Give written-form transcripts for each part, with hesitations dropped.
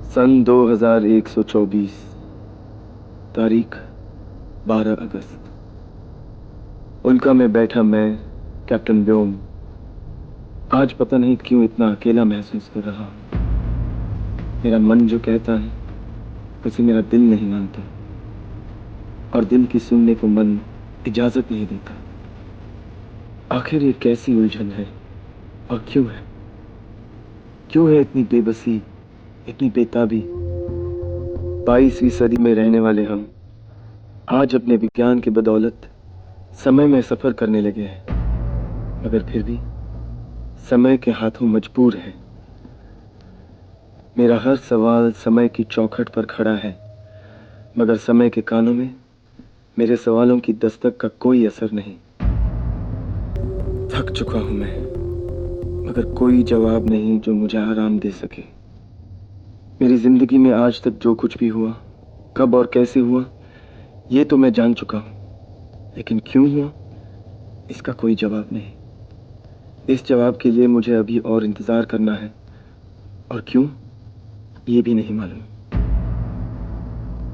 सन 2124, तारीख 12 अगस्त। उल्का में बैठा मैं, कैप्टन व्योम, आज पता नहीं क्यों इतना अकेला महसूस कर रहा हूं। मेरा मन जो कहता है उसे मेरा दिल नहीं मानता, और दिल की सुनने को मन इजाजत नहीं देता। आखिर ये कैसी उलझन है और क्यों है? क्यों है इतनी बेबसी, इतनी बेताबी? 22वीं सदी में रहने वाले हम आज अपने विज्ञान की बदौलत समय में सफर करने लगे हैं, मगर फिर भी समय के हाथों मजबूर है। मेरा हर सवाल समय की चौखट पर खड़ा है, मगर समय के कानों में मेरे सवालों की दस्तक का कोई असर नहीं। थक चुका हूं मैं, मगर कोई जवाब नहीं जो मुझे आराम दे सके। मेरी जिंदगी में आज तक जो कुछ भी हुआ, कब और कैसे हुआ, ये तो मैं जान चुका हूं, लेकिन क्यों हुआ इसका कोई जवाब नहीं। इस जवाब के लिए मुझे अभी और इंतजार करना है, और क्यों ये भी नहीं मालूम।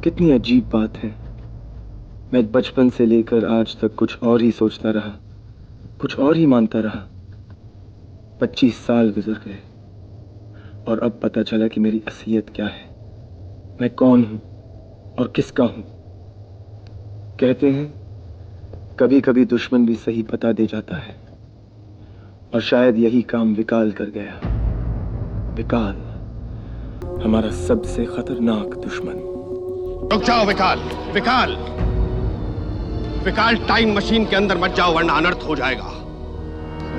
कितनी अजीब बात है, मैं बचपन से लेकर आज तक कुछ और ही सोचता रहा, कुछ और ही मानता रहा। 25 साल गुजर गए और अब पता चला कि मेरी असलियत क्या है, मैं कौन हूं और किसका हूं। कहते हैं कभी कभी दुश्मन भी सही पता दे जाता है, और शायद यही काम विकाल कर गया। विकाल, हमारा सबसे खतरनाक दुश्मन। रुक जाओ विकाल, विकाल, विकाल, टाइम मशीन के अंदर मत जाओ वरना अनर्थ हो जाएगा।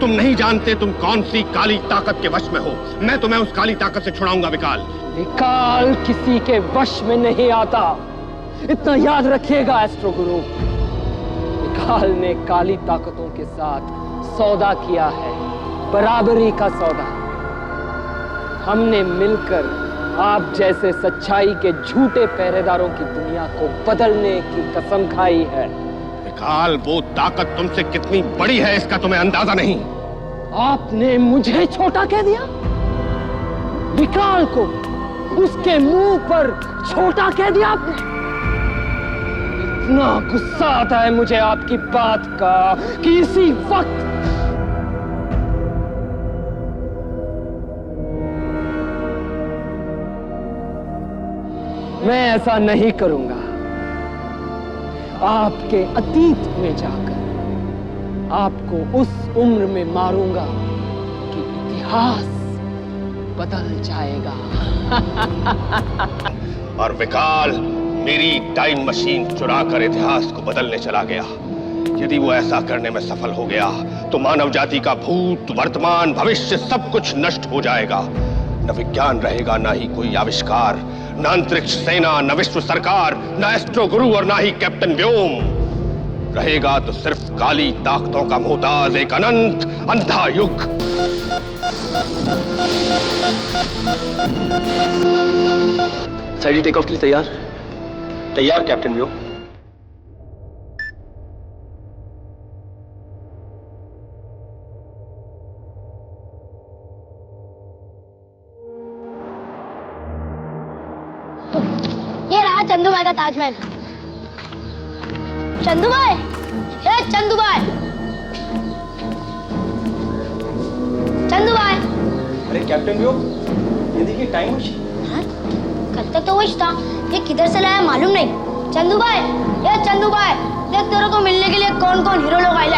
तुम नहीं जानते तुम कौन सी काली ताकत के वश में हो। मैं तुम्हें उस काली ताकत से छुड़ाऊंगा विकाल। विकाल किसी के वश में नहीं आता, इतना याद रखिएगा एस्ट्रो गुरु। विकाल ने काली ताकतों के साथ सौदा किया है, बराबरी का सौदा। हमने मिलकर आप जैसे सच्चाई के झूठे पहरेदारों की दुनिया को बदलने की कसम खाई है। विकाल, वो ताकत तुमसे कितनी बड़ी है इसका तुम्हें अंदाजा नहीं। आपने मुझे छोटा कह दिया, विकाल को उसके मुंह पर छोटा कह दिया आपने। इतना गुस्सा आता है मुझे आपकी बात का कि इसी वक्त मैं ऐसा नहीं करूंगा। आपके अतीत में जाकर आपको उस उम्र में मारूंगा कि इतिहास बदल जाएगा। और विकाल मेरी टाइम मशीन चुरा कर इतिहास को बदलने चला गया। यदि वो ऐसा करने में सफल हो गया तो मानव जाति का भूत, वर्तमान, भविष्य सब कुछ नष्ट हो जाएगा। न विज्ञान रहेगा, ना ही कोई आविष्कार, न अंतरिक्ष सेना, न विश्व सरकार, न एस्ट्रो गुरु और ना ही कैप्टन व्योम। रहेगा तो सिर्फ काली ताकतों का मोहताज एक अनंत अंधा युग। साइड टेक ऑफ के लिए तैयार? तैयार कैप्टन व्योम। ये रहा चंदू भाई का ताजमहल। चंदू भाई, हे चंदू भाई, चंदू भाई। अरे कैप्टन व्योम, ये देखिए टाइम मशीन। कल तक तो वही था, ये किधर से लाया मालूम नहीं। चंदू भाई, हे चंदू भाई, देख तेरे को मिलने के लिए कौन कौन हीरो लोग आए।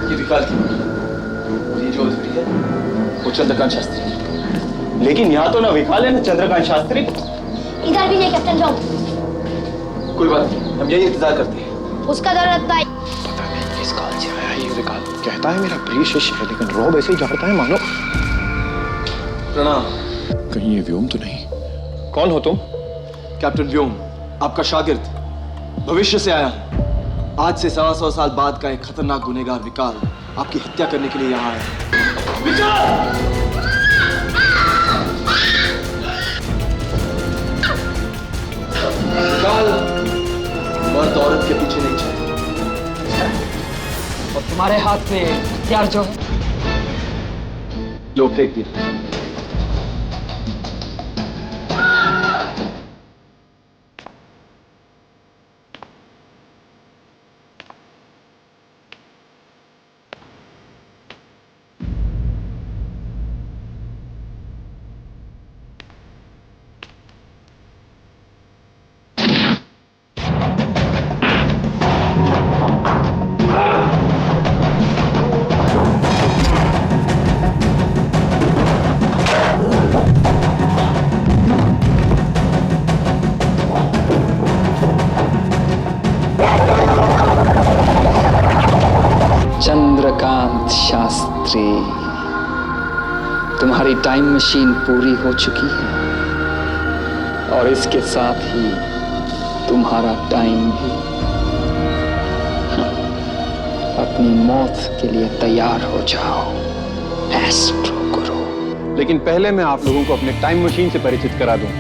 ये विकाल की और ये जो अधूरी है वो चंद्रकांत शास्त्री। लेकिन यहाँ तो ना विकाल है ना चंद्रकांत शास्त्री। इधर भी नहीं कैप्टन जॉब। कोई बात नहीं, हम यही इंतजार करते हैं। उसका डर लगता है। पता नहीं किस काल से आया ये विकाल। कहता है मेरा प्रिय शिष्य है, लेकिन रॉब ऐसे ही झाड़ता है मानो। प्रणाम। कहीं ये व्योम तो नहीं? कौन हो तुम? कैप्टन व्योम, आपका शागिर्द, भविष्य से आया हूं। आज से 125 साल बाद का एक खतरनाक गुनहगार विकाल आपकी हत्या करने के लिए यहाँ आया है। विकाल! विकाल मर्द औरत के पीछे नहीं चले। और तुम्हारे हाथ में हथियार जो है, लो फेंक दिया। तुम्हारी टाइम मशीन पूरी हो चुकी है और इसके साथ ही तुम्हारा टाइम भी। अपनी मौत के लिए तैयार हो जाओ एस्ट्रो गुरु। लेकिन पहले मैं आप लोगों को अपने टाइम मशीन से परिचित करा दूं।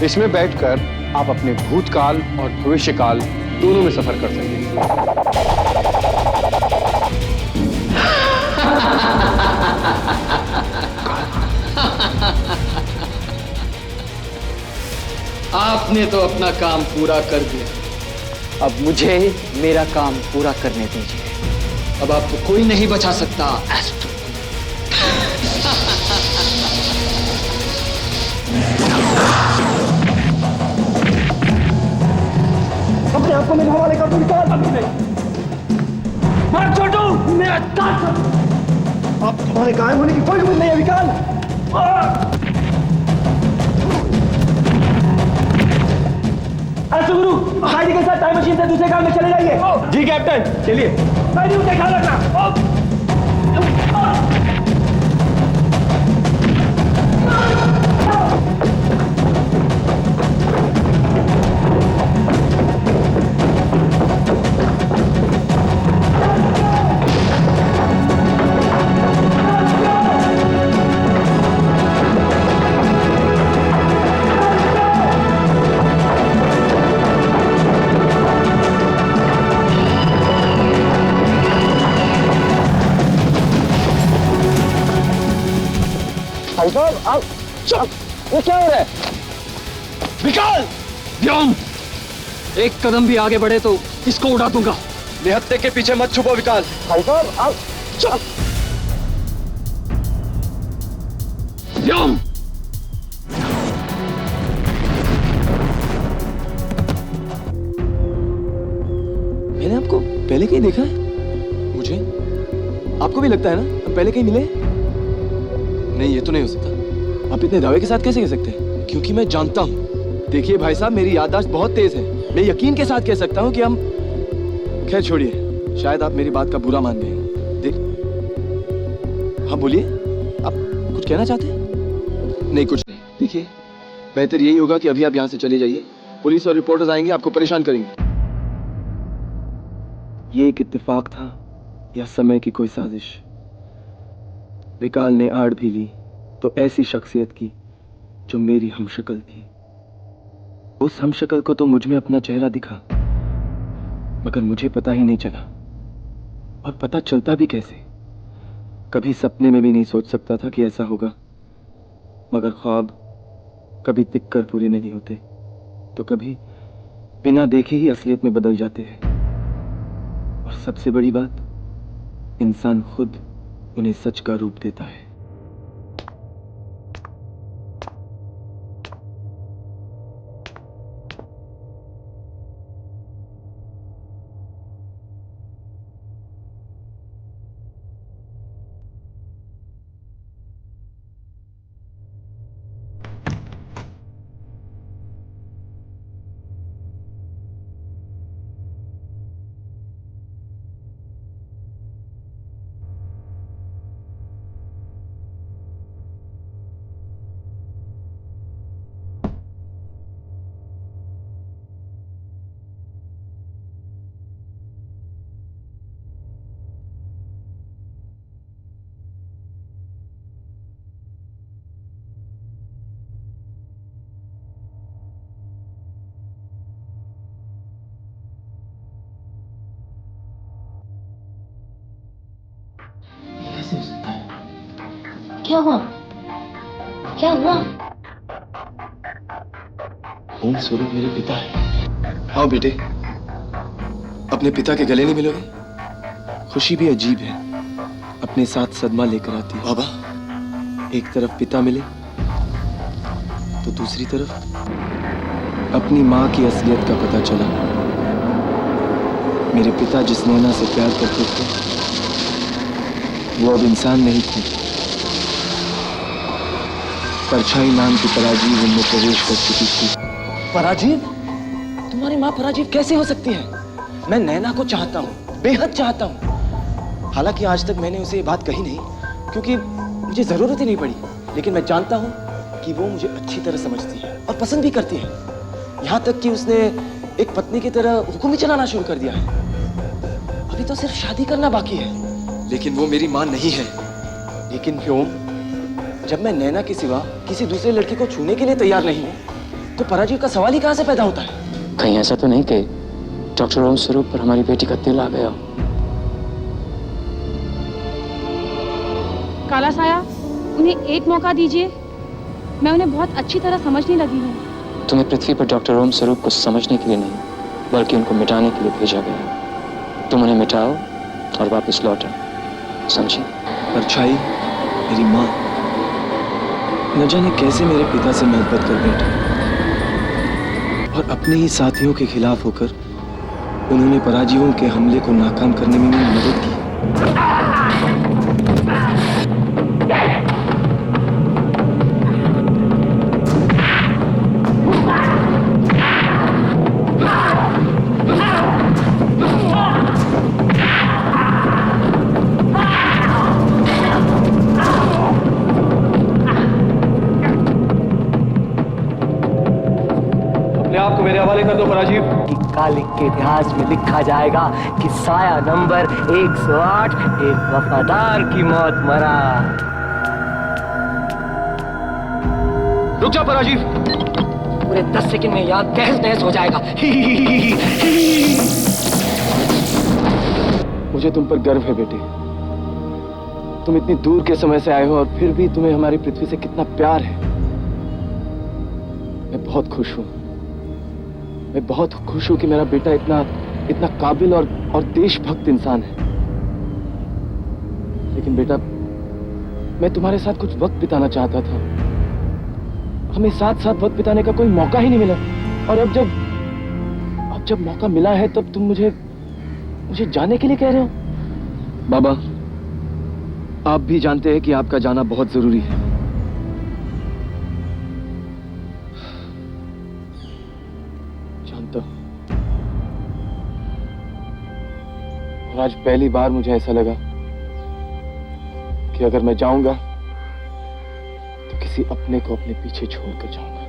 इसमें बैठकर आप अपने भूतकाल और भविष्यकाल दोनों में सफर कर सकेंगे। आपने तो अपना काम पूरा कर दिया, अब मुझे मेरा काम पूरा करने दीजिए। अब आपको कोई नहीं बचा सकता एस्ट्रो। अपने आप को मेरे हवाले कर दो विकाल। अभी नहीं, मैं छोटू, मेरा साथ। आप तुम्हारे गायब होने की कोई उम्मीद नहीं है विकाल। एस्ट्रो गुरु, हाइडी के साथ टाइम मशीन से दूसरे काम में चले जाइए। जी कैप्टन, चलिए। हाइडी उसे ख्याल रखना। ये क्या हो रहा है? विकाल! व्योम! एक कदम भी आगे बढ़े तो इसको उड़ा दूंगा। निहत्थे के पीछे मत छुपो विकाल। व्योम! मैंने आपको पहले कहीं देखा है? मुझे? आपको भी लगता है ना हम पहले कहीं मिले? नहीं, ये तो नहीं हो सकता। आप इतने दावे के साथ कैसे कह सकते हैं? क्योंकि मैं जानता हूँ। देखिए भाई साहब, मेरी याददाश्त बहुत तेज है। मैं यकीन के साथ कह सकता हूँ कि हम। खैर छोड़िए, शायद आप मेरी बात का बुरा मान गए। हाँ बोलिए, आप कुछ कहना चाहते हैं? नहीं, कुछ नहीं। देखिए, बेहतर यही होगा कि अभी आप यहाँ से चले जाइए। पुलिस और रिपोर्टर्स आएंगे, आपको परेशान करेंगे। ये एक इत्तेफाक था या समय की कोई साजिश? विकाल ने आड़ भी ली तो ऐसी शख्सियत की जो मेरी हमशक्ल थी। उस हमशक्ल को तो मुझ में अपना चेहरा दिखा, मगर मुझे पता ही नहीं चला। और पता चलता भी कैसे? कभी सपने में भी नहीं सोच सकता था कि ऐसा होगा। मगर ख्वाब कभी दिखकर पूरे नहीं होते, तो कभी बिना देखे ही असलियत में बदल जाते हैं। और सबसे बड़ी बात, इंसान खुद उन्हें सच का रूप देता है। क्या हुआ? क्या हुआ? ओम स्वरूप मेरे पिता है। आओ बेटे, अपने पिता के गले नहीं मिलोगे? खुशी भी अजीब है, अपने साथ सदमा लेकर आती है। बाबा, एक तरफ पिता मिले तो दूसरी तरफ अपनी माँ की असलियत का पता चला। मेरे पिता जिस नैना से प्यार करते थे वो अब इंसान नहीं थे। परछाई नाम की पराजीव उनमें प्रवेश कर चुकी थी। पराजीव? तुम्हारी माँ पराजीव कैसे हो सकती है? मैं नैना को चाहता हूँ, बेहद चाहता हूँ। हालांकि आज तक मैंने उसे ये बात कही नहीं, क्योंकि मुझे जरूरत ही नहीं पड़ी। लेकिन मैं जानता हूँ कि वो मुझे अच्छी तरह समझती है और पसंद भी करती है। यहाँ तक कि उसने एक पत्नी की तरह हुक्म भी चलाना शुरू कर दिया है। अभी तो सिर्फ शादी करना बाकी है। लेकिन वो मेरी माँ नहीं है। लेकिन व्योम, जब मैं नैना के सिवा किसी दूसरे लड़की को छूने के लिए तैयार नहीं हूँ, तो पराजीव का सवाल ही कहाँ से पैदा होता है? कहीं ऐसा तो नहीं कि डॉक्टर ओम स्वरूप पर हमारी बेटी का दिल आ गया? काला साया, उन्हें एक मौका दीजिए। मैं उन्हें बहुत अच्छी तरह समझने लगी हूँ। तुम्हें पृथ्वी पर डॉक्टर ओम स्वरूप को समझने के लिए नहीं, बल्कि उनको मिटाने के लिए भेजा गया है। तुम उन्हें मिटाओ और वापस लौटो, समझी? परछाई, मेरी माँ, न जाने कैसे मेरे पिता से मोहब्बत कर बैठी और अपने ही साथियों के खिलाफ होकर उन्होंने पराजीवों के हमले को नाकाम करने में मेरी मदद की। आपको मेरे हवाले कर दो पराजीव। कि कालिक के इतिहास में लिखा जाएगा कि साया नंबर 108 एक वफादार की मौत मरा। रुक जा पराजीव। पूरे 10 सेकंड में यहाँ तहस नहस हो जाएगा। मुझे तुम पर गर्व है बेटे। तुम इतनी दूर के समय से आए हो और फिर भी तुम्हें हमारी पृथ्वी से कितना प्यार है। मैं बहुत खुश हूँ। मैं बहुत खुश हूं कि मेरा बेटा इतना काबिल और देशभक्त इंसान है। लेकिन बेटा, मैं तुम्हारे साथ कुछ वक्त बिताना चाहता था। हमें साथ साथ वक्त बिताने का कोई मौका ही नहीं मिला। और अब जब मौका मिला है तब तुम मुझे जाने के लिए कह रहे हो? बाबा, आप भी जानते हैं कि आपका जाना बहुत जरूरी है। और आज पहली बार मुझे ऐसा लगा कि अगर मैं जाऊंगा तो किसी अपने को अपने पीछे छोड़कर जाऊंगा।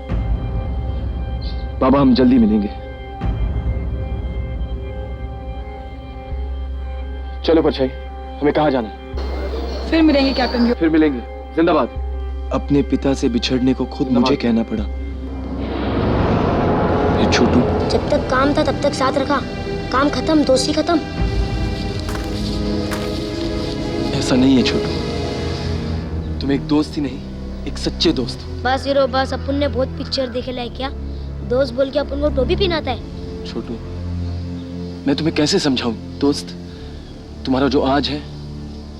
बाबा, हम जल्दी मिलेंगे। चलो परछाई, हमें कहाँ जाना है? फिर मिलेंगे कैप्टन। फिर मिलेंगे। जिंदाबाद। अपने पिता से बिछड़ने को खुद मुझे कहना पड़ा। ये छोटू, जब तक काम था तब तक साथ रखा, काम खत्म दोस्ती खत्म। ऐसा नहीं है छोटू। तुम एक दोस्त ही नहीं, एक सच्चे दोस्त हो। बस हीरो बस, अपन ने बहुत पिक्चर देखे लाए क्या? दोस्त बोल के अपन को टोपी पहनाता है। छोटू, मैं तुम्हें कैसे समझाऊं? दोस्त, तुम्हारा जो आज है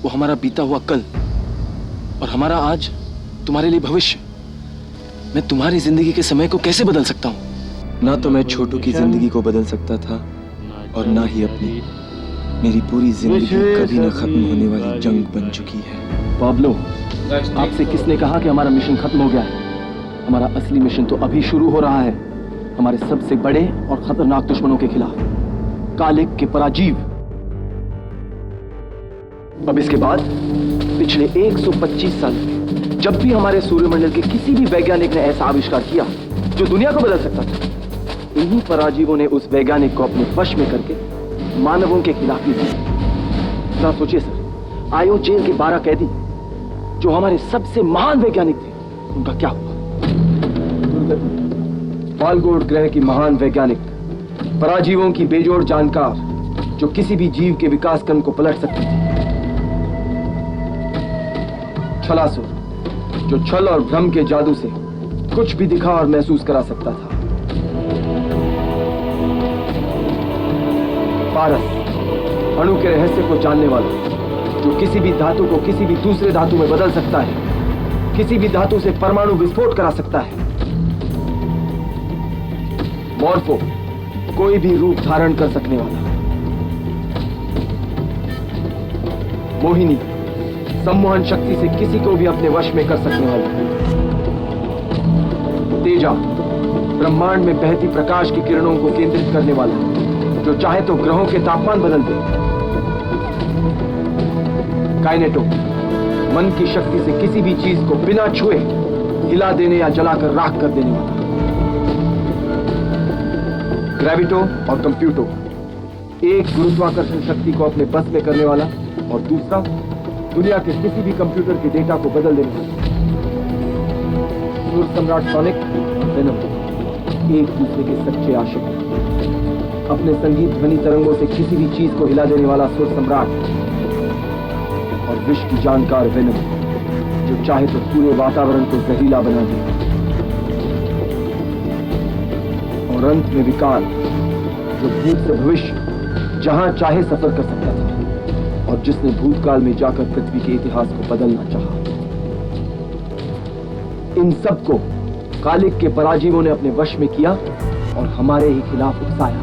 वो हमारा बीता हुआ कल, और हमारा आज तुम्हारे लिए भविष्य। मैं तुम्हारी जिंदगी के समय को कैसे बदल सकता हूँ? ना तो मैं छोटू की जिंदगी को बदल सकता था और ना ही अपनी। मेरी पूरी जिंदगी कभी न खत्म होने वाली जंग बन चुकी है। पाब्लो, आपसे किसने कहा कि हमारा मिशन खत्म हो गया है? हमारा असली मिशन तो अभी शुरू हो रहा है, हमारे सबसे बड़े और खतरनाक दुश्मनों के खिलाफ, कालिक के पराजीव। अब इसके बाद पिछले 125 साल में जब भी हमारे सूर्यमंडल के किसी भी वैज्ञानिक ने ऐसा आविष्कार किया जो दुनिया को बदल सकता था, इन्हीं पराजीवों ने उस वैज्ञानिक को अपने वश में करके मानवों के खिलाफ लड़ी। जरा सोचिए सर, आयो जेल के 12 कैदी जो हमारे सबसे महान वैज्ञानिक थे, उनका क्या हुआ? फाल्गुन ग्रह की महान वैज्ञानिक, पराजीवों की बेजोड़ जानकार जो किसी भी जीव के विकास क्रम को पलट सकती थी। छलासुर, जो छल और भ्रम के जादू से कुछ भी दिखा और महसूस करा सकता था। पारस, अणु के रहस्य को जानने वाला, जो किसी भी धातु को किसी भी दूसरे धातु में बदल सकता है, किसी भी धातु से परमाणु विस्फोट करा सकता है। मॉर्फो, कोई भी रूप धारण कर सकने वाला। मोहिनी, सम्मोहन शक्ति से किसी को भी अपने वश में कर सकने वाला। तेजा, ब्रह्मांड में बहती प्रकाश की किरणों को केंद्रित करने वाला, जो चाहे तो ग्रहों के तापमान बदल दे। काइनेटो, मन की शक्ति से किसी भी चीज को बिना छुए हिला देने या जलाकर राख कर देने वाला। ग्रेविटो और कंप्यूटो, एक गुरुत्वाकर्षण शक्ति को अपने बस में करने वाला और दूसरा दुनिया के किसी भी कंप्यूटर के डेटा को बदल देने वाला। सुर सम्राट सोनिक और वेनम एक दूसरे के सच्चे आशिक, अपने संगीत ध्वनि तरंगों से किसी भी चीज को हिला देने वाला सुर सम्राट और विष की जानकार वेनम, जो चाहे तो पूरे वातावरण को जहरीला बना दे। और अंत में विकाल, जो भूत से भविष्य जहां चाहे सफर कर सकता था और जिसने भूतकाल में जाकर पृथ्वी के इतिहास को बदलना चाहा। इन सबको कालिक के पराजीवों ने अपने वश में किया और हमारे ही खिलाफ उकसाया।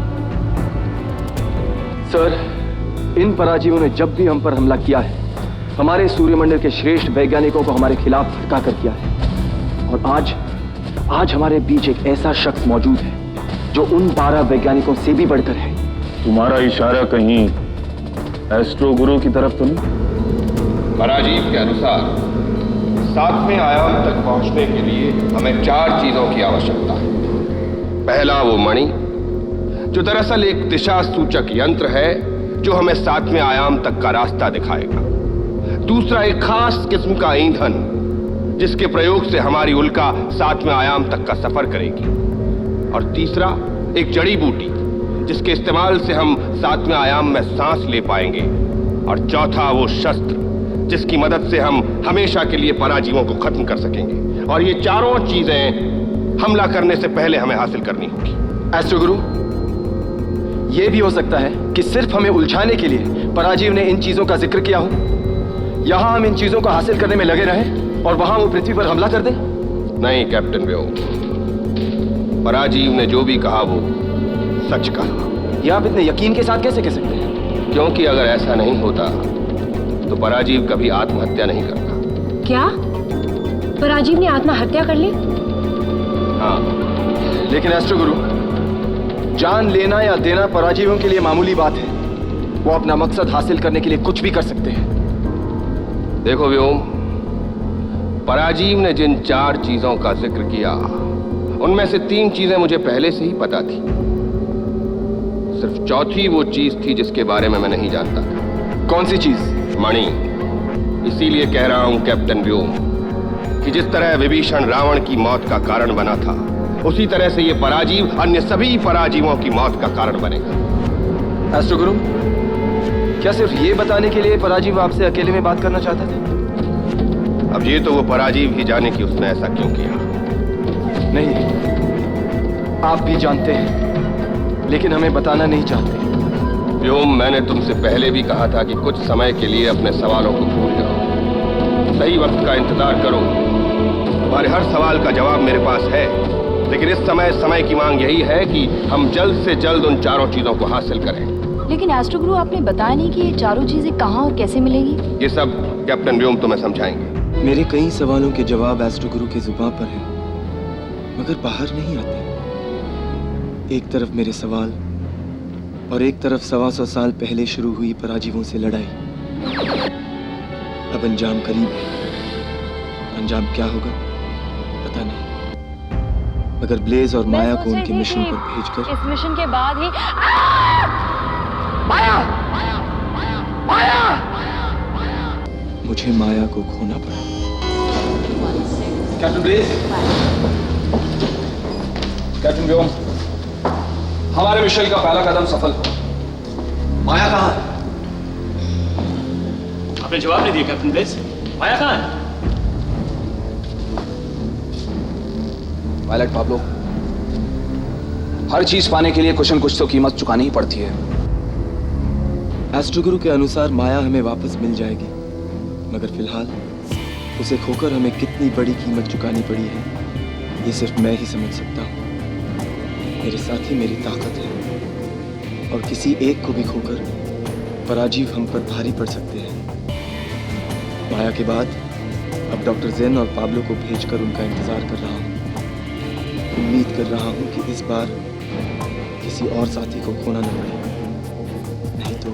सर, इन पराजीवों ने जब भी हम पर हमला किया है, हमारे सूर्यमंडल के श्रेष्ठ वैज्ञानिकों को हमारे खिलाफ भड़का कर किया है। और आज हमारे बीच एक ऐसा शख्स मौजूद है जो उन 12 वैज्ञानिकों से भी बढ़कर है। तुम्हारा इशारा कहीं एस्ट्रो गुरु की तरफ तो नहीं? पराजीव के अनुसार 7वें आयाम तक पहुंचने के लिए हमें 4 चीजों की आवश्यकता है। पहला वो मणि, जो दरअसल एक दिशा सूचक यंत्र है जो हमें 7वें आयाम तक का रास्ता दिखाएगा। दूसरा एक खास किस्म का ईंधन, जिसके प्रयोग से हमारी उल्का 7वें आयाम तक का सफर करेगी। और तीसरा एक जड़ी बूटी, जिसके इस्तेमाल से हम 7वें आयाम में सांस ले पाएंगे। और चौथा वो शस्त्र, जिसकी मदद से हम हमेशा के लिए पराजीवों को खत्म कर सकेंगे। और ये चारों चीजें हमला करने से पहले हमें हासिल करनी होगी। एस्ट्रो गुरु, यह भी हो सकता है कि सिर्फ हमें उलझाने के लिए पराजीव ने इन चीजों का जिक्र किया हो। यहां हम इन चीजों को हासिल करने में लगे रहें और वहां वो पृथ्वी पर हमला कर दें। नहीं कैप्टन व्योम, पराजीव ने जो भी कहा वो सच कहा। यह आप इतने यकीन के साथ कैसे कह सकते हैं? क्योंकि अगर ऐसा नहीं होता तो पराजीव कभी आत्महत्या नहीं करता। क्या पराजीव ने आत्महत्या कर ली? हाँ। लेकिन एस्ट्रो गुरु, जान लेना या देना पराजीवों के लिए मामूली बात है। वो अपना मकसद हासिल करने के लिए कुछ भी कर सकते हैं। देखो व्योम, पराजीव ने जिन 4 चीजों का जिक्र किया, उनमें से 3 चीजें मुझे पहले से ही पता थी। सिर्फ चौथी वो चीज थी जिसके बारे में मैं नहीं जानता था। कौन सी चीज? मणि। इसीलिए कह रहा हूं कैप्टन व्योम कि जिस तरह विभीषण रावण की मौत का कारण बना था, उसी तरह से ये पराजीव अन्य सभी पराजीवों की मौत का कारण बनेगा। एस्ट्रो गुरु, क्या सिर्फ ये बताने के लिए पराजीव आपसे अकेले में बात करना चाहता था? अब ये तो वो पराजीव ही जाने कि उसने ऐसा क्यों किया। नहीं, आप भी जानते हैं, लेकिन हमें बताना नहीं चाहते। व्योम, मैंने तुमसे पहले भी कहा था कि कुछ समय के लिए अपने सवालों को भूल जाओ, सही वक्त का इंतजार करो। तुम्हारे हर सवाल का जवाब मेरे पास है, लेकिन इस समय की मांग यही है कि हम जल्द से जल्द उन 4 चीजों को हासिल करें। लेकिन एस्ट्रो गुरु, आपने बताया नहीं कि ये 4 चीजें कहाँ और कैसे मिलेगी। ये सब कैप्टन व्योम तुम्हें समझाएंगे। मेरे कई सवालों के जवाब एस्ट्रो गुरु के जुबान पर हैं, मगर बाहर नहीं आते। एक तरफ मेरे सवाल और एक तरफ 125 साल पहले शुरू हुई पराजीवों से लड़ाई। अब अंजाम करीब है। अंजाम क्या होगा पता नहीं, मगर ब्लेज और माया को उनके मिशन पर भेजकर इस मिशन के बाद ही मुझे माया को खोना पड़ा। कैप्टन ब्लेज, कैप्टन व्योम, हमारे मिशन का पहला कदम सफल हुआ। माया कहाँ है? आपने जवाब नहीं दिया कैप्टन ब्लेज। माया कहाँ है? पायलट पाब्लो, हर चीज पाने के लिए कुछ न कुछ तो कीमत चुकानी ही पड़ती है। एस्ट्रो गुरु के अनुसार माया हमें वापस मिल जाएगी, मगर फिलहाल उसे खोकर हमें कितनी बड़ी कीमत चुकानी पड़ी है, ये सिर्फ मैं ही समझ सकता हूँ। मेरे साथ ही मेरी ताकत है, और किसी एक को भी खोकर पराजीव हम पर भारी पड़ सकते हैं। माया के बाद अब डॉक्टर जेन और पाब्लो को भेजकर उनका इंतजार कर रहा हूँ। उम्मीद कर रहा हूँ कि इस बार किसी और साथी को खोना न पड़े, नहीं तो